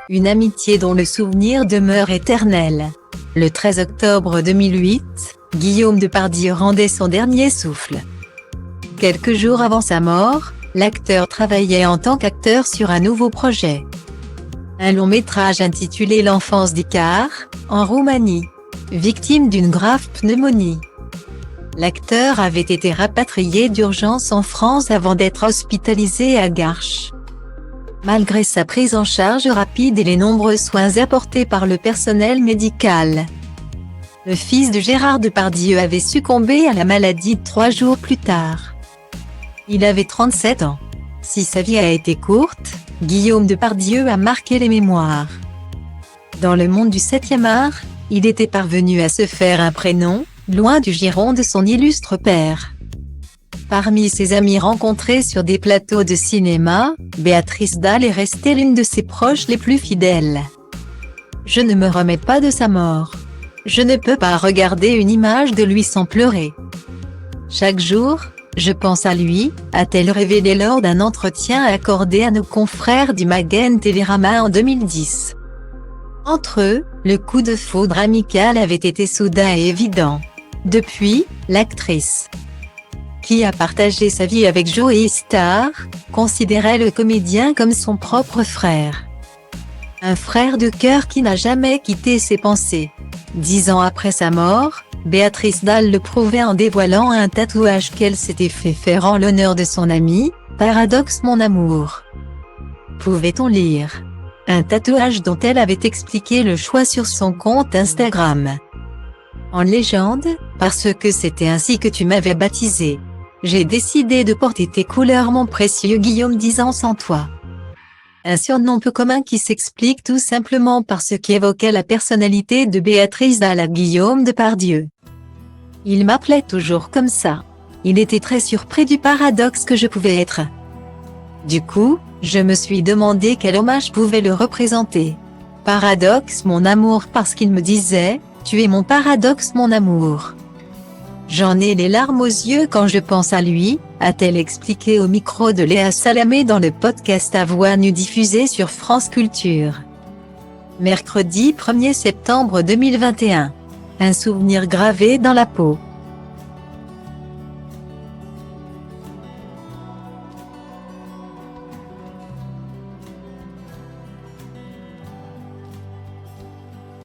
Une amitié dont le souvenir demeure éternel. Le 13 octobre 2008, Guillaume Depardieu rendait son dernier souffle. Quelques jours avant sa mort, l'acteur travaillait en tant qu'acteur sur un nouveau projet. Un long métrage intitulé L'enfance d'Icare, en Roumanie. Victime d'une grave pneumonie. L'acteur avait été rapatrié d'urgence en France avant d'être hospitalisé à Garches. Malgré sa prise en charge rapide et les nombreux soins apportés par le personnel médical, le fils de Gérard Depardieu avait succombé à la maladie 3 jours plus tard. Il avait 37 ans. Si sa vie a été courte, Guillaume Depardieu a marqué les mémoires. Dans le monde du 7e art, il était parvenu à se faire un prénom, loin du giron de son illustre père. Parmi ses amis rencontrés sur des plateaux de cinéma, Béatrice Dalle est restée l'une de ses proches les plus fidèles. Je ne me remets pas de sa mort. Je ne peux pas regarder une image de lui sans pleurer. Chaque jour, je pense à lui, a-t-elle révélé lors d'un entretien accordé à nos confrères du magazine Télérama en 2010. Entre eux, le coup de foudre amical avait été soudain et évident. Depuis, l'actrice, qui a partagé sa vie avec Joey Starr, considérait le comédien comme son propre frère. Un frère de cœur qui n'a jamais quitté ses pensées. 10 ans après sa mort, Béatrice Dalle le prouvait en dévoilant un tatouage qu'elle s'était fait faire en l'honneur de son ami, Paradoxe mon amour. Pouvait-on lire un tatouage dont elle avait expliqué le choix sur son compte Instagram. En légende, parce que c'était ainsi que tu m'avais baptisé. J'ai décidé de porter tes couleurs mon précieux Guillaume 10 ans sans toi. Un surnom peu commun qui s'explique tout simplement par ce qu'évoquait la personnalité de Béatrice Dalle à Guillaume Depardieu. Il m'appelait toujours comme ça. Il était très surpris du paradoxe que je pouvais être. Du coup, je me suis demandé quel hommage pouvait le représenter. Paradoxe mon amour parce qu'il me disait, tu es mon paradoxe mon amour. J'en ai les larmes aux yeux quand je pense à lui, a-t-elle expliqué au micro de Léa Salamé dans le podcast À Voix nue diffusé sur France Culture. Mercredi 1er septembre 2021. Un souvenir gravé dans la peau.